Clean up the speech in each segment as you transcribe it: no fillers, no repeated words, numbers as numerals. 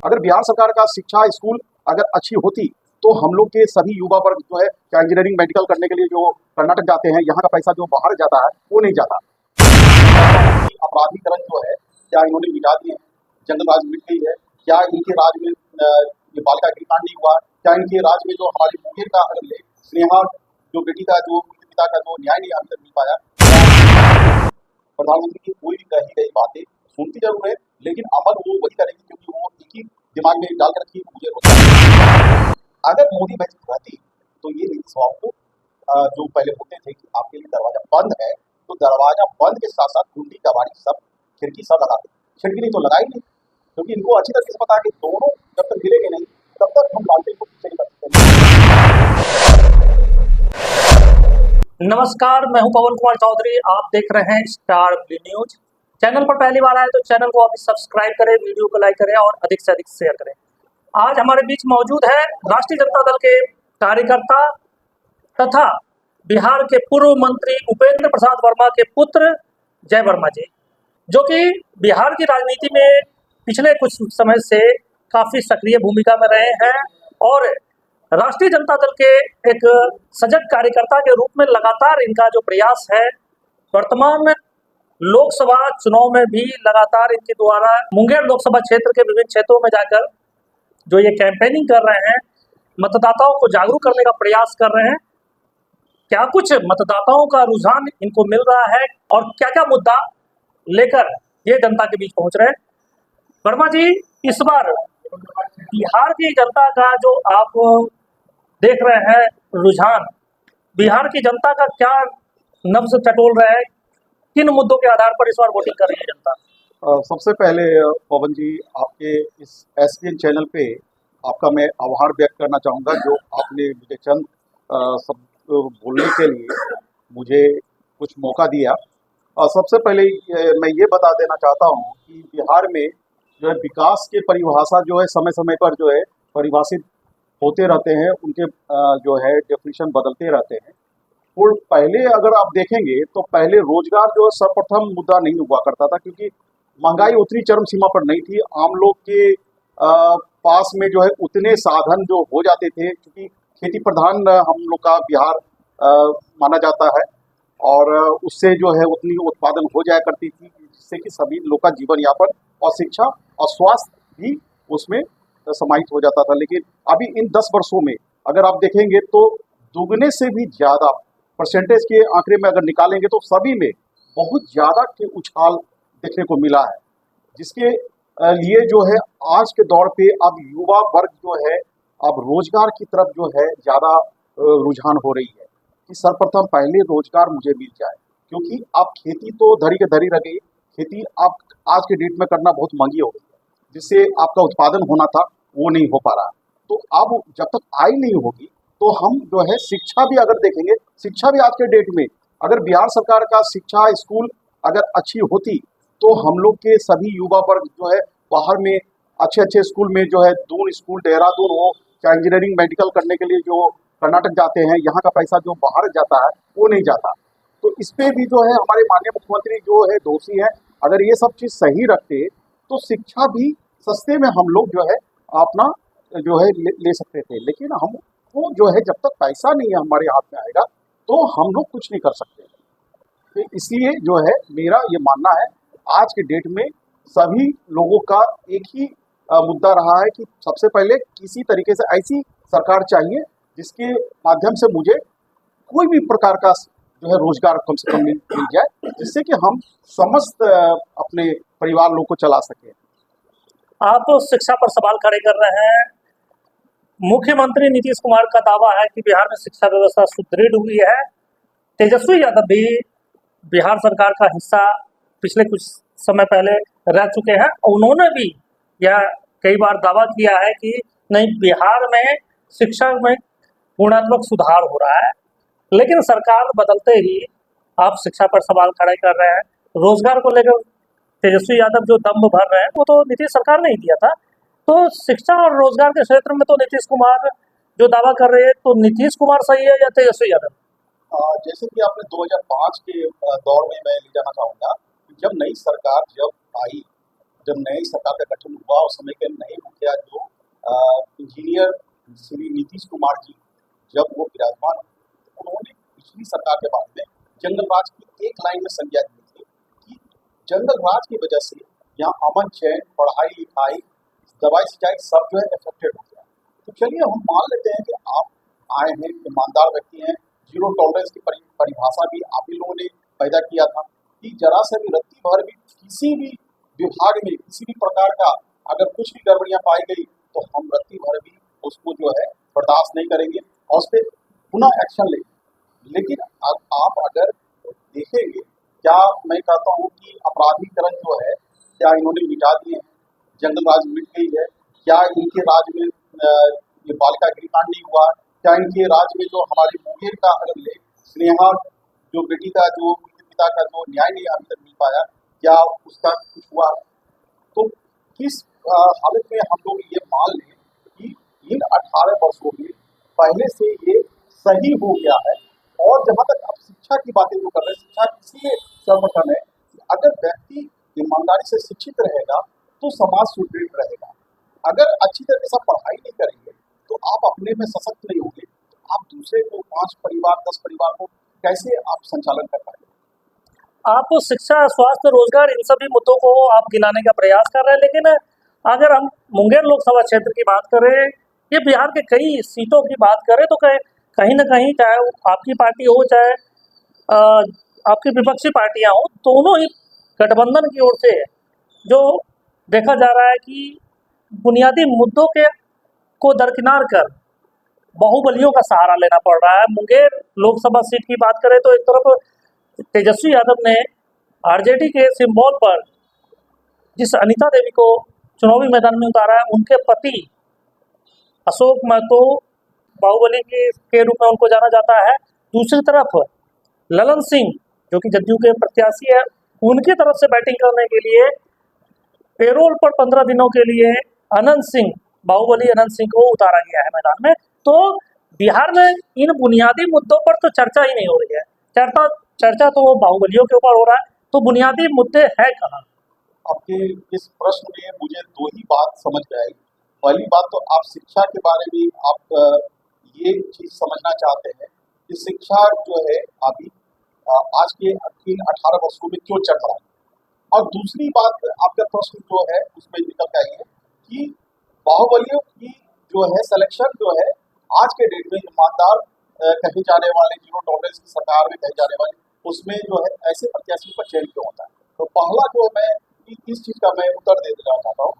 अगर बिहार सरकार का शिक्षा स्कूल अगर अच्छी होती तो हम लोग के सभी युवा वर्ग जो है क्या इंजीनियरिंग मेडिकल करने के लिए जो कर्नाटक जाते हैं, यहाँ का पैसा जो बाहर जाता है वो नहीं जाता। अपराधीकरण जो है क्या इन्होंने मिटा दिए हैं, जंगल राज मिट गई है क्या, इनके राज में ये बालिका गृहकांड नहीं हुआ क्या, इनके राज में जो हमारी मुंगेर का अगर ले स्नेहा जो बेटी का जो पिता का जो न्याय नहीं अभी तक मिल पाया। प्रधानमंत्री की कोई कही गई बातें सुनती जरूर है लेकिन अमल वो वही करेगी क्योंकि वो एक ही दिमाग में डाल कर रखी मुझे रोजगार। अगर मोदी मैजिक रहती तो ये नीति स्वाब को जो पहले बोलते थे कि आपके लिए दरवाजा बंद है तो दरवाजा बंद के साथ साथ कुंडी कबाड़ी सब खिड़की सब लगाते, खिड़की नहीं तो लगाई नहीं क्योंकि इनको अच्छी तरीके से पता है कि दोनों जब तक गिरेंगे नहीं तब तक हम लालटेन को पीछे नहीं कर सकते। नमस्कार, मैं हूं पवन कुमार चौधरी। आप देख रहे हैं स्टार न्यूज। चैनल पर पहली बार आए तो चैनल को अभी सब्सक्राइब करें, वीडियो को लाइक करें और अधिक से अधिक शेयर करें। आज हमारे बीच मौजूद है राष्ट्रीय जनता दल के कार्यकर्ता तथा बिहार के पूर्व मंत्री उपेंद्र प्रसाद वर्मा के पुत्र जय वर्मा जी, जो कि बिहार की राजनीति में पिछले कुछ समय से काफी सक्रिय भूमिका में रहे हैं और राष्ट्रीय जनता दल के एक सजग कार्यकर्ता के रूप में लगातार इनका जो प्रयास है, वर्तमान लोकसभा चुनाव में भी लगातार इनके द्वारा मुंगेर लोकसभा क्षेत्र के विभिन्न क्षेत्रों में जाकर जो ये कैंपेनिंग कर रहे हैं, मतदाताओं को जागरूक करने का प्रयास कर रहे हैं। क्या कुछ मतदाताओं का रुझान इनको मिल रहा है और क्या क्या मुद्दा लेकर ये जनता के बीच पहुंच रहे हैं। वर्मा जी, इस बार बिहार की जनता का जो आप देख रहे हैं रुझान, बिहार की जनता का क्या नब्ज टटोल रहा है, किन मुद्दों के आधार पर इस बार वोटिंग कर रही है जनता? सबसे पहले पवन जी, आपके इस एसपीएन चैनल पे आपका मैं आभार व्यक्त करना चाहूँगा जो आपने मुझे चंद सब बोलने के लिए मुझे कुछ मौका दिया। सबसे पहले मैं ये बता देना चाहता हूँ कि बिहार में जो है विकास के परिभाषा जो है समय समय पर जो है परिभाषित होते रहते हैं, उनके जो है डेफिनेशन बदलते रहते हैं। और पहले अगर आप देखेंगे तो पहले रोजगार जो है सर्वप्रथम मुद्दा नहीं हुआ करता था क्योंकि महंगाई उतनी चरम सीमा पर नहीं थी। आम लोग के पास में जो है उतने साधन जो हो जाते थे क्योंकि खेती प्रधान हम लोग का बिहार माना जाता है और उससे जो है उतनी उत्पादन हो जाया करती थी जिससे कि सभी लोग का जीवन यापन और शिक्षा और स्वास्थ्य भी उसमें समाहित हो जाता था। लेकिन अभी इन 10 वर्षों में अगर आप देखेंगे तो दुगने से भी ज़्यादा परसेंटेज के आंकड़े में अगर निकालेंगे तो सभी में बहुत ज़्यादा के उछाल देखने को मिला है, जिसके लिए जो है आज के दौर पे अब युवा वर्ग जो है अब रोजगार की तरफ जो है ज़्यादा रुझान हो रही है कि सर्वप्रथम पहले रोजगार मुझे मिल जाए क्योंकि अब खेती तो धरी के धरी रह गई। खेती आप आज के डेट में करना बहुत महंगी हो गई है, जिससे आपका उत्पादन होना था वो नहीं हो पा रहा। तो अब जब तक आय नहीं होगी तो हम जो है शिक्षा भी अगर देखेंगे, शिक्षा भी आज के डेट में अगर बिहार सरकार का शिक्षा स्कूल अगर अच्छी होती तो हम लोग के सभी युवा वर्ग जो है बाहर में अच्छे अच्छे स्कूल में जो है दून स्कूल देहरादून हो क्या इंजीनियरिंग मेडिकल करने के लिए जो कर्नाटक जाते हैं, यहाँ का पैसा जो बाहर जाता है वो नहीं जाता। तो इस पे भी जो है हमारे माननीय मुख्यमंत्री जो है दोषी है। अगर ये सब चीज़ सही रखते तो शिक्षा भी सस्ते में हम लोग जो है अपना जो है ले सकते थे, लेकिन हम वो जो है जब तक पैसा नहीं है हमारे हाथ में आएगा तो हम लोग कुछ नहीं कर सकते। तो इसलिए जो है मेरा ये मानना है आज के डेट में सभी लोगों का एक ही मुद्दा रहा है कि सबसे पहले किसी तरीके से ऐसी सरकार चाहिए जिसके माध्यम से मुझे कोई भी प्रकार का जो है रोजगार कम से कम मिल जाए, जिससे कि हम समस्त अपने परिवार लोग को चला सकें। आप शिक्षा पर सवाल खड़े कर रहे हैं। मुख्यमंत्री नीतीश कुमार का दावा है कि बिहार में शिक्षा व्यवस्था सुदृढ़ हुई है। तेजस्वी यादव भी बिहार सरकार का हिस्सा पिछले कुछ समय पहले रह चुके हैं। उन्होंने भी यह कई बार दावा किया है कि नहीं, बिहार में शिक्षा में गुणात्मक सुधार हो रहा है। लेकिन सरकार बदलते ही आप शिक्षा पर सवाल खड़े कर रहे हैं। रोजगार को लेकर तेजस्वी यादव जो दम भर रहे हैं वो तो नीतीश सरकार ने ही दिया था। तो शिक्षा और रोजगार के क्षेत्र में तो नीतीश कुमार जो दावा कर रहे हैं, तो नीतीश कुमार सही है या तेजस्वी यादव? जैसे कि आपने 2005 के दौर में मैं ले जाना चाहूँगा, जब नई सरकार जब आई जब नई सरकार का गठन हुआ उस समय के नए मुखिया जो इंजीनियर श्री नीतीश कुमार जी जब वो विराजमान हुए, तो उन्होंने पिछली सरकार के बारे में जंगल राज की एक लाइन में संज्ञा दी थी कि जंगल राज की वजह से यहाँ अमन चैन, पढ़ाई लिखाई, दवाई सिंचाई सब जो है अफेक्टेड हो गया। तो चलिए हम मान लेते हैं कि आप आए हैं, ईमानदार व्यक्ति हैं, जीरो टॉलरेंस की परिभाषा भी आप ही लोगों ने पैदा किया था कि जरा सा भी रत्ती भर भी किसी भी विभाग में किसी भी प्रकार का अगर कुछ भी गड़बड़ियां पाई गई तो हम रत्ती भर भी उसको जो है बर्दाश्त नहीं करेंगे और उस पर पुनः एक्शन लेंगे। लेकिन आप अगर देखेंगे, क्या मैं कहता हूँ कि अपराधीकरण जो है क्या इन्होंने मिटा दिए हैं, जंगल राज मिट गई है, क्या इनके राज में ये बालिका गृहकांड नहीं हुआ, क्या इनके राज में जो हमारे मुंगेर का अगर ले स्नेहा जो बेटी का जो पिता का जो न्याय नहीं अभी तक मिल पाया, क्या उसका कुछ हुआ? तो किस हालत में हम लोग ये मान लें कि इन 18 वर्षों में पहले से ये सही हो गया है। और जहाँ तक आप शिक्षा की बातें जो कर रहे हैं, शिक्षा इसलिए सर्वप्रथम है कि अगर व्यक्ति ईमानदारी से शिक्षित रहेगा तो समाज सुदृढ़ रहेगा। अगर अच्छी तरीके से पढ़ाई नहीं करेंगे तो आप अपने में सशक्त नहीं होंगे, आप दूसरे को 5 परिवार 10 परिवार को कैसे आप संचालन कर पाएंगे? आप शिक्षा, स्वास्थ्य, रोजगार इन सभी मुद्दों को आप गिनाने का प्रयास कर रहे हैं, लेकिन अगर हम मुंगेर लोकसभा क्षेत्र की बात करें, ये बिहार के कई सीटों की बात करें तो कहीं ना कहीं चाहे वो आपकी पार्टी हो चाहे आपकी विपक्षी पार्टियां हो, दोनों ही गठबंधन की ओर से है। जो देखा जा रहा है कि बुनियादी मुद्दों के को दरकिनार कर बाहुबलियों का सहारा लेना पड़ रहा है। मुंगेर लोकसभा सीट की बात करें तो एक तरफ तेजस्वी यादव ने आरजेडी के सिंबल पर जिस अनीता देवी को चुनावी मैदान में उतारा है, उनके पति अशोक महतो बाहुबली के रूप में उनको जाना जाता है। दूसरी तरफ ललन सिंह जो कि जदयू के प्रत्याशी है, उनकी तरफ से बैटिंग करने के लिए पेरोल पर 15 दिनों के लिए अनंत सिंह, बाहुबली अनंत सिंह को उतारा गया है मैदान में। तो बिहार में इन बुनियादी मुद्दों पर तो चर्चा ही नहीं हो रही है। चर्चा तो वो बाहुबलियों के ऊपर हो रहा है, तो बुनियादी मुद्दे है कहाँ? आपके इस प्रश्न में मुझे 2 ही बात समझ में आई। पहली बात तो आप शिक्षा के बारे में आप ये चीज़ समझना चाहते हैं कि शिक्षा जो है अभी आज के इन 18 वर्षों में क्यों चल रहा है। और दूसरी बात आपका प्रश्न जो है उसमें निकल के आई है कि बाहुबलियों की जो है सिलेक्शन जो है आज के डेट में ईमानदार कहे जाने वाले, जीरो टॉलरेंस की सरकार में कहे जाने वाले, उसमें जो है ऐसे प्रत्याशी पर चयन क्यों होता है। तो पहला जो मैं इस चीज़ का मैं उत्तर दे देना चाहता हूँ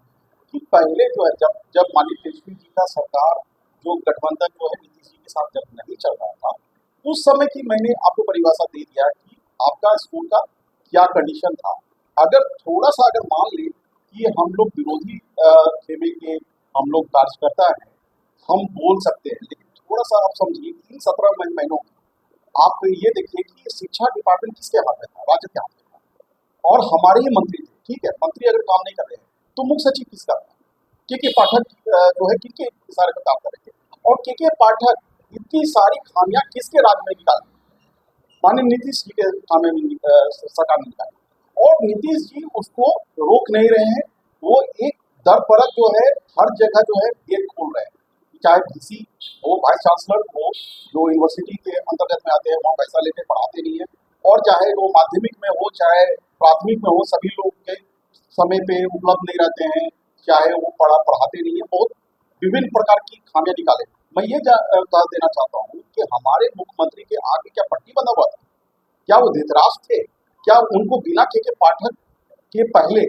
कि पहले जो है जब माननीय तेजस्वी जी का सरकार जो गठबंधन जो है नीतीश जी के साथ जब नहीं चल रहा था, उस समय की मैंने आपको परिभाषा दे दिया कि आपका स्कूल का क्या कंडीशन था। अगर थोड़ा सा अगर मान लें कि हम लोग विरोधी खेमे के हम लोग कार्यकर्ता हैं, हम बोल सकते हैं, लेकिन थोड़ा सा आप समझिए इन 17 महीनों में आप ये देखिए कि शिक्षा डिपार्टमेंट किसके हाथ में था, राज्य के हाथ में था। और हमारे ही मंत्री थे, ठीक है, मंत्री अगर काम नहीं कर रहे हैं तो मुख्य सचिव किसका था? के पाठक जो है किनके इशारे पर काम कर रहे थे, और के पाठक इतनी सारी खामियां किसके राज में निकाली? माननीय नीतीश जी के खामे में सरकार ने निकाली, और नीतीश जी उसको रोक नहीं रहे हैं। वो एक दर परत जो है हर जगह जो है गेट खोल रहे हैं, चाहे वीसी हो, वाइस चांसलर हो, जो यूनिवर्सिटी के अंतर्गत में आते हैं वहाँ पैसा लेके पढ़ाते नहीं है, और चाहे वो माध्यमिक में हो चाहे प्राथमिक में हो, सभी लोग के समय पे उपलब्ध नहीं रहते हैं, चाहे वो पढ़ाते नहीं है, बहुत विभिन्न प्रकार की खामियां निकाले। मैं ये कह देना चाहता हूँ कि हमारे मुख्यमंत्री के आगे क्या पट्टी बंधा हुआ था? क्या वो धृतराष्ट्र थे? क्या उनको बिना के पाठक के पहले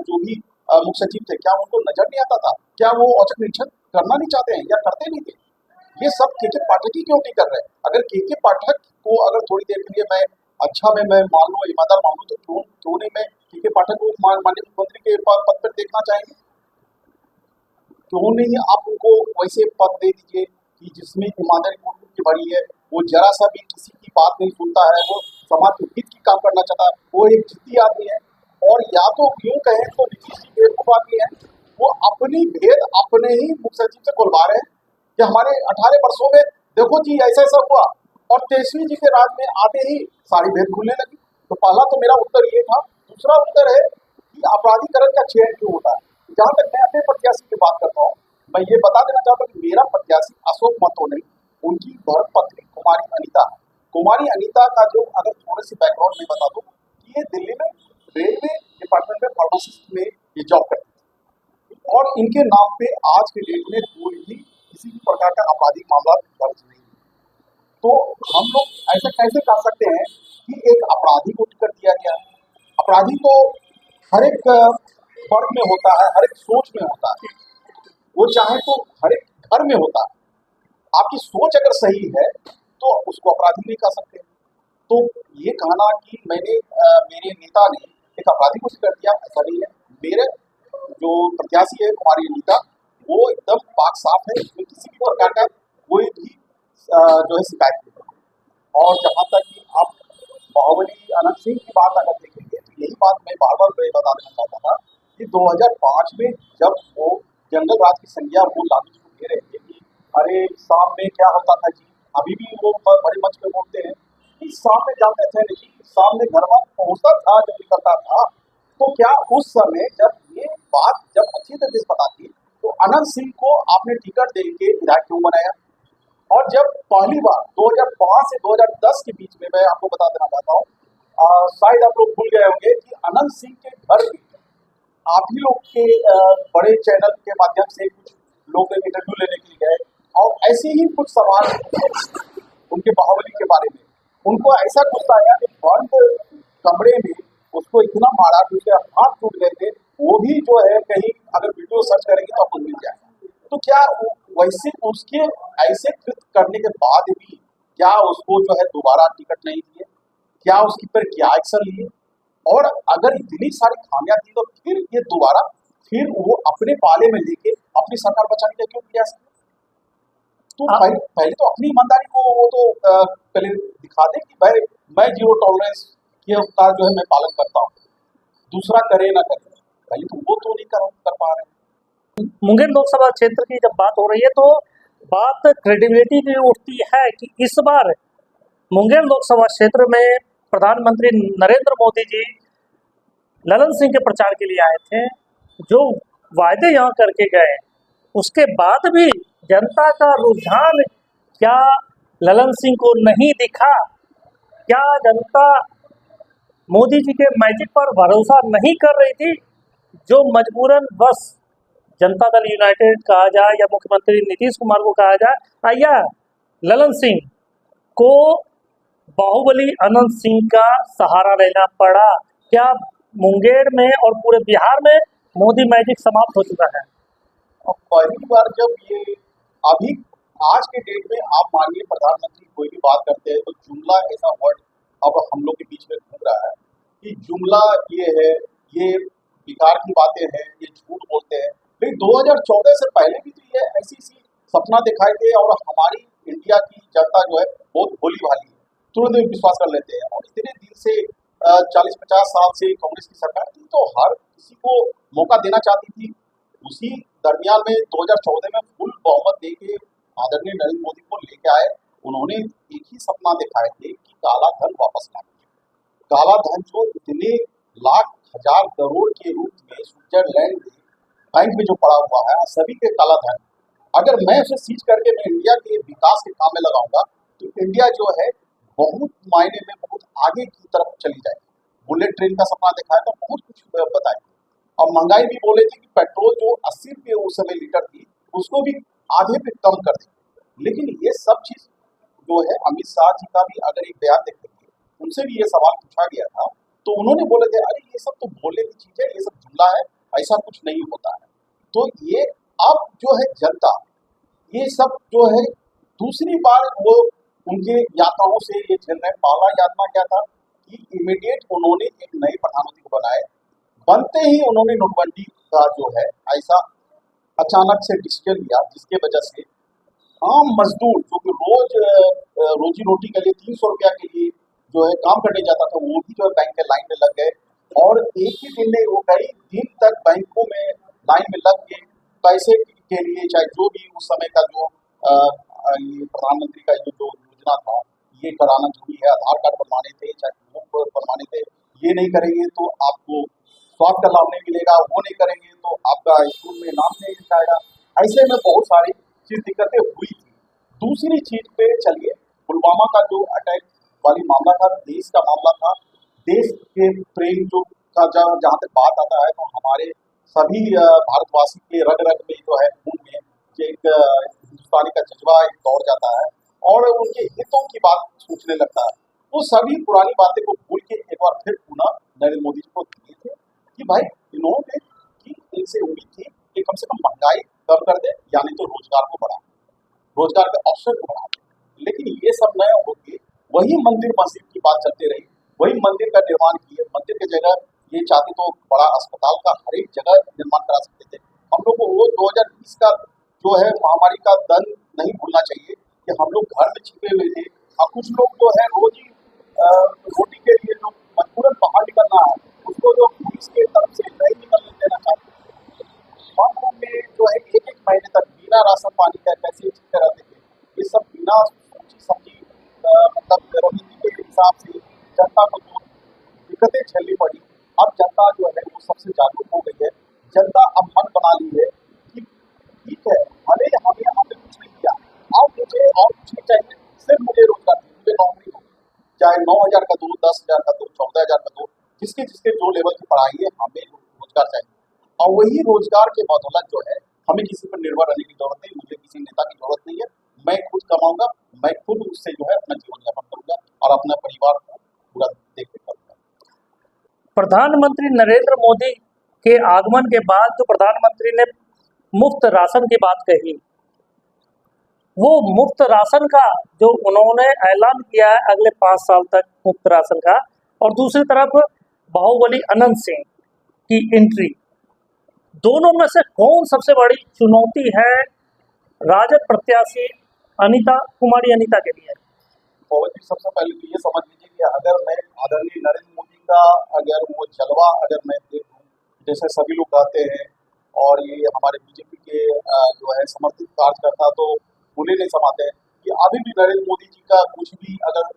जो भी मुख्य सचिव थे, क्या उनको नजर नहीं आता था? क्या वो औचक निरीक्षण करना नहीं चाहते हैं या करते नहीं थे? ये सब के पाठक ही क्यों नहीं कर रहे? अगर के पाठक को अगर थोड़ी देर के लिए मैं मैं मान लूँ, ईमानदार मान लूँ, तो क्यों नहीं मैं के पाठक को माननीय मुख्यमंत्री के पद पर देखना चाहेंगे? क्यों नहीं आप उनको वैसे पद दे दीजिए कि जिसमें ईमानदारी की भरी है, वो जरा सा भी किसी की बात नहीं सुनता है, वो समाज के हित की काम करना चाहता है, वो एक जिद्दी आदमी है। और या तो क्यों कहें तो नीतीश जी बेवकूफ आदमी है, वो अपनी भेद अपने ही मुख्य सचिव से खुलवा रहे हैं कि हमारे 18 वर्षों में देखो जी ऐसा ऐसा हुआ, और तेजस्वी जी के राज में आते ही सारी भेद खुलने लगी। तो पहला तो मेरा उत्तर ये था। दूसरा उत्तर है कि अपराधीकरण का चयन क्यों होता है। जहां तक मैं अपने प्रत्याशी की बात करता हूँ, मैं ये बता देना चाहता हूँ कि मेरा प्रत्याशी अशोक महतो नहीं, उनकी धर्मपत्नी कुमारी अनीता है। कुमारी अनीता का जो अगर थोड़े से बैकग्राउंड में बता दूं कि ये दिल्ली में रेलवे डिपार्टमेंट में फार्मासिस्ट में ये जॉब करती थी और इनके नाम पे आज के डेट में कोई भी किसी भी प्रकार का आपराधिक मामला दर्ज नहीं है। तो हम लोग ऐसा कैसे कह सकते हैं कि एक अपराधी को टिकट दिया गया है। अपराधी तो हर एक वर्ग में होता है, हर एक सोच में होता है, वो चाहे तो हर एक घर में होता है। आपकी सोच अगर सही है तो उसको अपराधी नहीं कह सकते। तो ये कहना कि मेरे नेता ने एक अपराधी को टिकट दिया, ऐसा नहीं है। मेरे जो प्रत्याशी है कुमारी अनीता, वो एकदम पाक साफ है, उसमें किसी भी प्रकार का कोई भी जो है शिकायत नहीं है। और जहाँ तक कि आप बाहुबली अनंत सिंह की बात अगर देखेंगे तो यही बात मैं बार बार बता देना चाहता था कि 2005 में जब वो जंगल राज की संज्ञा वो लागू दे रहे थे कि अरे शाम में क्या होता था जी, अभी भी वो बड़े मंच पे बोलते हैं कि शाम में जाते थे नहीं, शाम में घर वाला पहुंचता था जब निकलता था। तो क्या उस समय जब ये बात जब अच्छी तरीके से पता थी तो अनंत सिंह को आपने टिकट दे के विधायक क्यों बनाया। और जब पहली बार 2005 से 2010 के बीच में मैं आपको बता देना चाहता हूँ, शायद आप लोग भूल गए होंगे कि अनंत सिंह के घर भी आप ही लोग के बड़े चैनल के माध्यम से कुछ लोग इंटरव्यू लेने के लिए गए और ऐसे ही कुछ सवाल उनके बाहुबली के बारे में। उनको ऐसा गुस्सा आया कि बंद कमरे में उसको इतना मारा कि उसके हाथ टूट गए थे। वो भी जो है कहीं अगर वीडियो सर्च करेंगे तो आपको मिल जाएगा। तो क्या वैसे उसके ऐसे कृत करने के बाद भी क्या उसको जो है दोबारा टिकट नहीं दिए, क्या उसकी पर क्या एक्शन लिए। और अगर इतनी सारी खामियां थी तो फिर ये दोबारा फिर वो अपने पाले में लेके अपनी सरकार बचाने का क्यों प्रयास किया। तो आप पहले तो अपनी ईमानदारी को वो तो पहले दिखा दे कि भाई मैं जीरो टॉलरेंस का जो है मैं पालन करता हूँ, दूसरा करे ना करे। पहले तो वो तो नहीं कर पा रहे हैं। मुंगेर लोकसभा क्षेत्र की जब बात हो रही है तो बात क्रेडिबिलिटी की उठती है कि इस बार मुंगेर लोकसभा क्षेत्र में प्रधानमंत्री नरेंद्र मोदी जी ललन सिंह के प्रचार के लिए आए थे। जो वायदे यहाँ करके गए उसके बाद भी जनता का रुझान क्या ललन सिंह को नहीं दिखा। क्या जनता मोदी जी के मैजिक पर भरोसा नहीं कर रही थी, जो मजबूरन बस जनता दल यूनाइटेड कहा जाए या मुख्यमंत्री नीतीश कुमार को कहा जाए या ललन सिंह को बाहुबली अनंत सिंह का सहारा लेना पड़ा। क्या मुंगेर में और पूरे बिहार में मोदी मैजिक समाप्त हो चुका है। अब पहली बार जब ये अभी आज के डेट में आप मानिए प्रधानमंत्री कोई भी बात करते हैं तो जुमला ऐसा वर्ड अब हम लोग के बीच में घूम रहा है कि जुमला ये है, ये बेकार की बातें हैं, ये झूठ बोलते हैं। लेकिन 2014 से पहले भी तो ये ऐसी सी सपना दिखाए थे और हमारी इंडिया की जनता जो है बहुत भोली भाली है, तुरंत विश्वास कर लेते हैं। और इतने दिन से 40-50 साल से कांग्रेस की सरकार थी तो हर किसी को मौका देना चाहती थी। उसी दरमियान में 2014 में फुल बहुमत देके आदरणीय नरेंद्र मोदी को लेके आए। उन्होंने एक ही सपना दिखाए थे कि काला धन वापस लाएंगे। काला धन जो इतने लाख हजार करोड़ के रूप में स्विट्जरलैंड में बैंक में जो पड़ा हुआ है सभी के काला धन, अगर मैं उसे सीज करके मैं इंडिया के विकास के काम में लगाऊंगा तो इंडिया जो है बहुत मायने में बहुत आगे की तरफ चली जाएगी। बुलेट ट्रेन का सपना दिखाया था, बहुत कुछ बताया। और महंगाई भी बोले थे कि पेट्रोल जो 80 रुपये उस समय लीटर थी उसको भी आधे पे कम कर देंगे। लेकिन ये सब चीज जो है अमित शाह जी का भी अगर एक बयान देखेंगे, उनसे भी ये सवाल पूछा गया था तो उन्होंने बोले थे अरे ये सब तो बोलने की चीज है, ये सब जुमला है, ऐसा कुछ नहीं होता है। तो ये अब जो है जनता ये सब जो है दूसरी बार वो उनके यात्राओं से ये झेल रहे हैं। पहला यात्रा क्या था कि इमीडिएट उन्होंने एक नए प्रधानमंत्री को बनाए, बनते ही उन्होंने नोटबंदी का जो है ऐसा अचानक से डिसीजन लिया जिसके वजह से आम मजदूर जो कि रोज रोजी रोटी के लिए 300 रुपया के लिए जो है काम करने जाता था वो भी जो है बैंक के लाइन में लग गए। और एक ही दिन में वो कई दिन तक बैंकों में लाइन में लग के पैसे के लिए चाहे जो भी उस समय का जो ये प्रधानमंत्री का जो योजना था ये कराना जरूरी है, आधार कार्ड बनवाने थे चाहे बुक बनवाने थे, ये नहीं करेंगे तो आपको स्वास्थ्य का लाभ नहीं मिलेगा, वो नहीं करेंगे तो आपका स्कूल में नाम नहीं लिखाएगा। ऐसे में बहुत सारी चीज दिक्कतें हुई थी। दूसरी चीज पे चलिए, पुलवामा का जो अटैक वाली मामला था, देश का मामला था, देश के प्रेम जो का जहाँ तक बात आता है तो हमारे सभी भारतवासी के रग रग में जो है, खून में एक हिंदुस्तानी का जज्बा एक दौड़ जाता है और उनके हितों की बात सोचने लगता है। वो सभी पुरानी बातें को भूल के एक बार फिर पुनः नरेंद्र मोदी जी को दिए थे कि भाई इन्होंने कि इनसे उम्मीद थी कि कम से कम महंगाई कम कर दे, यानी तो रोजगार को बढ़ा, रोजगार के अवसर को बढ़ा दे। लेकिन ये सब न होके वही मंदिर मस्जिद की बात चलती रही, वही मंदिर का निर्माण किए, मंदिर की जगह ये चाहते तो बड़ा अस्पताल का हर एक जगह निर्माण करा सकते थे। हम लोग को वो 2020 का जो है महामारी का दंड नहीं भूलना चाहिए कि हम लोग घर में छिपे हुए थे और कुछ लोग जो है रोज ही रोटी के लिए जो मजबूरन बाहर निकलना है, उसको जो पुलिस की तरफ से नहीं निकलने देना चाहते, वहाँ में जो है एक एक महीने तक बिना राशन पानी का कैसे जीते रहते थे। ये सब बिना सोची समझी मतलब रणनीति के हिसाब से जनता को जो दिक्कतें झेलनी पड़ी। अब जनता जो है वो सबसे जागरूक हो गई है। जनता अब मन बना ली है कि ठीक है, भले हमें आपने कुछ नहीं किया, अब मुझे और कुछ नहीं चाहिए, सिर्फ मुझे रोजगार चाहिए, मुझे नौकरी दो, चाहे 9,000 का दो, 10,000 का दो, 14,000 का दो, जिसके जिसके जो लेवल की पढ़ाई है, हमें रोजगार चाहिए। और वही रोजगार के बदौलत जो है हमें किसी पर निर्भर रहने की जरूरत नहीं, मुझे किसी नेता की जरूरत नहीं है। मैं खुद कमाऊंगा, मैं खुद उससे जो है अपना जीवन यापन करूंगा और अपना परिवार को पूरा देख रेख करूंगा। प्रधानमंत्री नरेंद्र मोदी के आगमन के बाद जो प्रधानमंत्री ने मुफ्त राशन की बात कही, वो मुफ्त राशन का जो उन्होंने ऐलान किया है अगले 5 साल तक मुफ्त राशन का, और दूसरी तरफ बाहुबली अनंत सिंह की एंट्री, दोनों में से कौन सबसे बड़ी चुनौती है राजद प्रत्याशी अनीता के लिए? पवन जी, सबसे पहले तो ये समझ लीजिए कि अगर मैं आदरणीय नरेंद्र मोदी का अगर वो जलवा अगर मैं देखूं, जैसे सभी लोग कहते हैं और ये हमारे बीजेपी के जो है समर्थित कार्यकर्ता तो भूले नहीं समाते हैं कि अभी भी नरेंद्र मोदी जी का कुछ भी अगर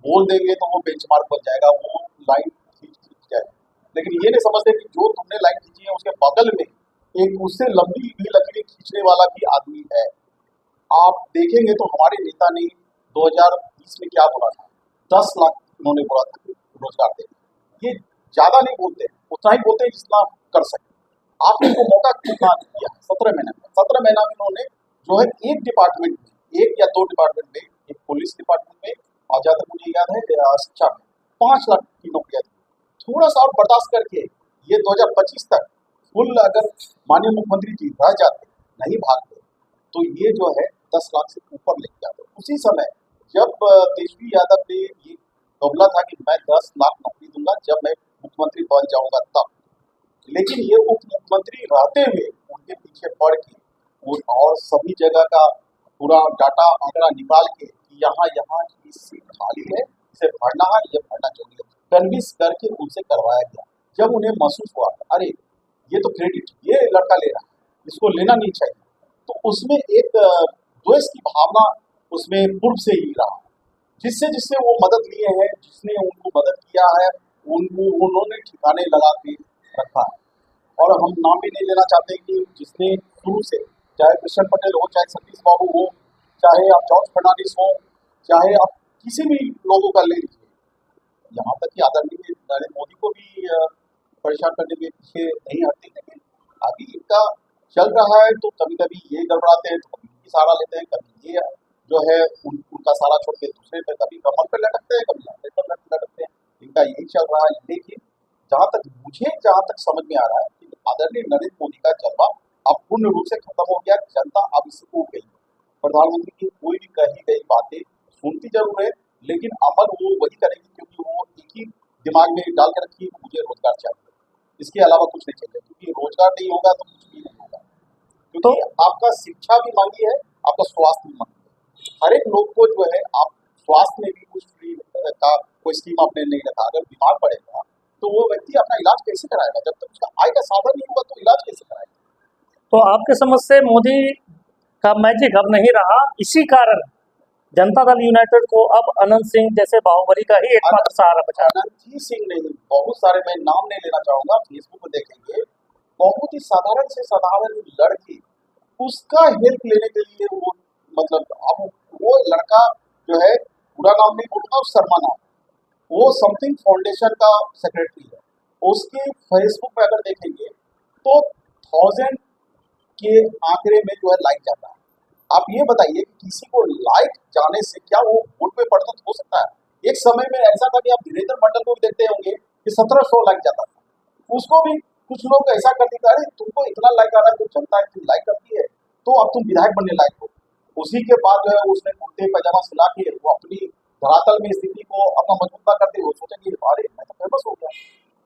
बोल देंगे तो वो बेंचमार्क बन जाएगा, वो लाइन खींच जाएगा। लेकिन ये नहीं समझते कि जो तुमने लाइन खींची है उसके बगल में एक उससे लंबी भी लकीरें खींचने वाला भी आदमी है। आप देखेंगे तो हमारे नेता ने 2020 में क्या बोला था, 10 लाख उन्होंने बोला था कि रोजगार देंगे। ये ज्यादा नहीं बोलते, उतना ही बोलते हैं जितना कर सके। आपने को मौका कितना दिया? 17 महीने में, 17 महीना में उन्होंने जो है एक डिपार्टमेंट में, एक या दो डिपार्टमेंट में, एक पुलिस डिपार्टमेंट में और जहाँ तक मुझे याद है शिक्षा में 5 लाख की नौकरियां दी। थोड़ा सा और बर्दाश्त करके ये 2025 तक फुल अगर माननीय मुख्यमंत्री जी रह जाते, नहीं भागते, तो ये जो है 10 लाख से ऊपर लेके जाते। उसी समय जब तेजस्वी यादव ने ये बोला था कि मैं 10 लाख नौकरी दूंगा जब मैं मुख्यमंत्री बन जाऊंगा तब, लेकिन ये उप मुख्यमंत्री रहते हुए उनके पीछे पड़ के वो और सभी जगह का पूरा डाटा आंकड़ा निकाल के कि यहाँ यहाँ की सीट खाली है, इसे भरना है, ये भरना चाहिए, कन्विंस करके उनसे करवाया गया। जब उन्हें महसूस हुआ अरे ये तो क्रेडिट ये लड़का ले रहा है, इसको लेना नहीं चाहिए, तो उसमें एक द्वेष की भावना उसमें पूर्व से ही रहा, जिससे जिससे वो मदद लिए हैं, जिसने उनको मदद किया है, उनको उन्होंने ठिकाने लगा के रखा है। और हम नाम भी नहीं लेना चाहते कि जिसने शुरू से, चाहे कृष्ण पटेल हो, चाहे सतीश बाबू हो, चाहे आप जॉर्ज फर्नांडिस हो, चाहे आप किसी भी लोगों का ले लीजिए, यहाँ तक कि आदरणीय नरेंद्र मोदी को भी परेशान करने के पीछे नहीं हटते। लेकिन अभी इनका चल रहा है तो कभी कभी ये गड़बड़ाते हैं, तो कभी इनकी सहारा लेते हैं, कभी ये जो है उनका सारा छोड़ के दूसरे पे, कभी कमर पे लटकते हैं, कभी लंबे पर लटकते हैं। इनका यही चल रहा है। लेकिन जहाँ तक समझ में आ रहा है कि आदरणीय नरेंद्र मोदी का जलवा अब पूर्ण रूप से खत्म हो गया, जनता अब इससे ऊब गई। प्रधानमंत्री की कोई भी कही गई बातें सुनती जरूर है, लेकिन अमल वो वही करेगी क्योंकि वो एक ही दिमाग में डाल के रखी है कि मुझे रोजगार चाहिए, इसके अलावा कुछ नहीं चाहिए, क्योंकि रोजगार नहीं होगा तो कुछ भी नहीं होगा। क्योंकि आपका शिक्षा भी मांगी है, आपका स्वास्थ्य भी मांगी है। हर एक लोग को जो है आप स्वास्थ्य में भी कुछ फ्री का कोई स्कीम आपने नहीं रखा। अगर बीमार पड़ेगा तो वो व्यक्ति अपना इलाज कैसे कराएगा? जब तक उसका आय का साधन नहीं होगा तो इलाज कैसे कराएगा? तो आपके समझ से मोदी का मैजिक अब नहीं रहा, इसी कारण जनता दल यूनाइटेड को अब अनंत सिंह जैसे बाहुबली का ही एकमात्र सहारा बचा है। अनंत सिंह नहीं, बहुत सारे, मैं नाम नहीं लेना चाहूंगा, फेसबुक पे देखेंगे, बहुत ही साधारण से साधारण लड़की, उसका हेल्प लेने के लिए वो, मतलब अब वो लड़का जो है, पूरा नाम नहीं बोलूंगा, शर्मा नाम, वो समथिंग फाउंडेशन का सेक्रेटरी है। उसके फेसबुक पे अगर देखेंगे तो 1000 के आंकड़े में जो है लाइक जाता है। आप ये बताइए कि किसी को लाइक जाने से क्या वो वोट पे पड़ता हो सकता है? एक समय में ऐसा था कि आप वीरेंद्र मंडल को भी देखते होंगे कि 1700 लाइक जाता था, उसको भी कुछ लोग ऐसा कर देते, अरे तुमको इतना लाइक आ रहा है, तो जनता इतनी लाइक करती है, तो अब तुम विधायक बनने लायक हो। उसी के बाद जो है उसने कुर्ते पैजामा सिला के वो अपनी धरातल में स्थिति को अपना मजबूत करते हुए सोचा कि अरे मैं तो फेमस हो गया।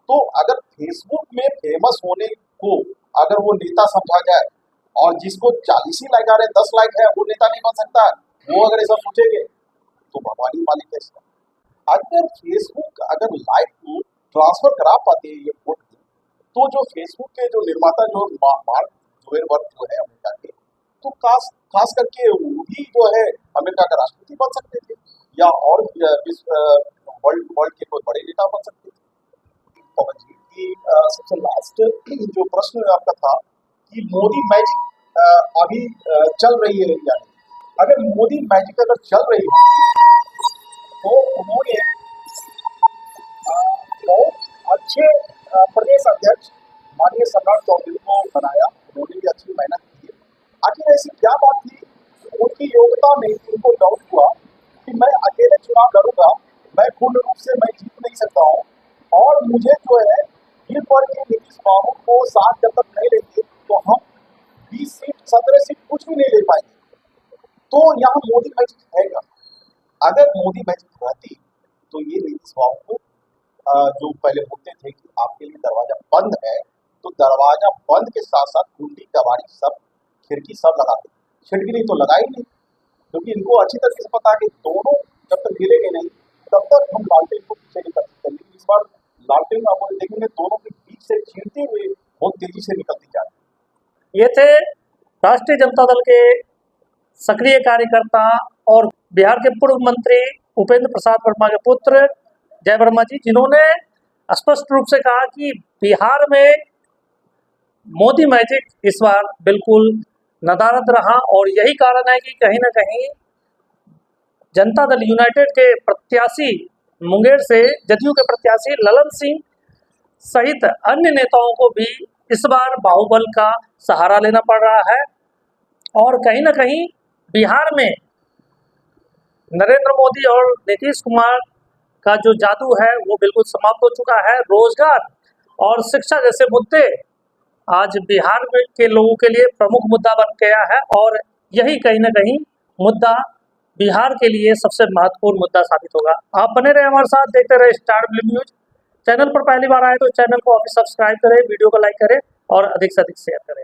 तो अगर फेसबुक में फेमस होने को अगर वो नेता समझा जाए, और जिसको 40 ही लाइक आ रहे, 10 लाइक है, वो नेता नहीं बन सकता, वो अगर ऐसा सोचेंगे तो भगवान ही मालिक है। अगर फेसबुक अगर लाइक को ट्रांसफर करा पाते हैं ये वोट, तो जो फेसबुक के जो निर्माता जो मार्क जुकरबर्ग जो है अमेरिका के, तो खास करके वो भी जो है अमेरिका का राष्ट्रपति बन सकते थे, या और वर्ल्ड के कोई बड़े नेता बन सकते थे। पवन जी की सबसे लास्ट जो प्रश्न आपका था कि मोदी मैजिक अभी चल रही है या नहीं। अगर मोदी मैजिक अगर चल रही है तो उन्होंने बहुत अच्छे प्रदेश अध्यक्ष माननीय सम्राट चौधरी को बनाया, उन्होंने भी अच्छी मेहनत की है। आखिर ऐसी क्या बात थी उनकी योग्यता में उनको डाउट हुआ कि मैं अकेले चुनाव लड़ूंगा, मैं पूर्ण रूप से मैं जीत नहीं सकता हूँ, और मुझे जो है गिर पड़ के नीतीश बाबू को साथ जब तक नहीं लेंगे तो हम 20 सीट 17 सीट कुछ भी नहीं ले पाएंगे। तो यहाँ मोदी मैजिक रहेगा। अगर मोदी मैजिक रहती तो ये नीतीश बाबू को जो पहले बोलते थे कि आपके लिए दरवाजा बंद है, तो दरवाजा बंद के साथ साथ कुंडी कबाड़ी सब खिड़की सब लगाते, खिड़की तो लगाई नहीं, क्योंकि इनको अच्छी तरह से पता है कि दोनों जब तक मिलेंगे नहीं तब तक हम लालटेन को पीछे नहीं कर सकते। लेकिन इस बार लालटेन आप देखेंगे दोनों के बीच से चीरते हुए बहुत तेजी से निकलती जा रही है। ये थे राष्ट्रीय जनता दल के सक्रिय कार्यकर्ता और बिहार के पूर्व मंत्री उपेंद्र प्रसाद वर्मा के पुत्र जय वर्मा जी, जिन्होंने स्पष्ट रूप से कहा कि बिहार में मोदी मैजिक इस बार बिल्कुल नदारद रहा, और यही कारण है कि कहीं ना कहीं जनता दल यूनाइटेड के प्रत्याशी मुंगेर से जदयू के प्रत्याशी ललन सिंह सहित अन्य नेताओं को भी इस बार बाहुबल का सहारा लेना पड़ रहा है। और कहीं ना कहीं बिहार में नरेंद्र मोदी और नीतीश कुमार का जो जादू है वो बिल्कुल समाप्त हो चुका है। रोजगार और शिक्षा जैसे मुद्दे आज बिहार में के लोगों के लिए प्रमुख मुद्दा बन गया है, और यही कहीं ना कहीं मुद्दा बिहार के लिए सबसे महत्वपूर्ण मुद्दा साबित होगा। आप बने रहे हमारे साथ, देखते रहे स्टार ब्लू न्यूज। चैनल पर पहली बार आए तो चैनल को अभी सब्सक्राइब करें, वीडियो को लाइक करें और अधिक से अधिक शेयर करें।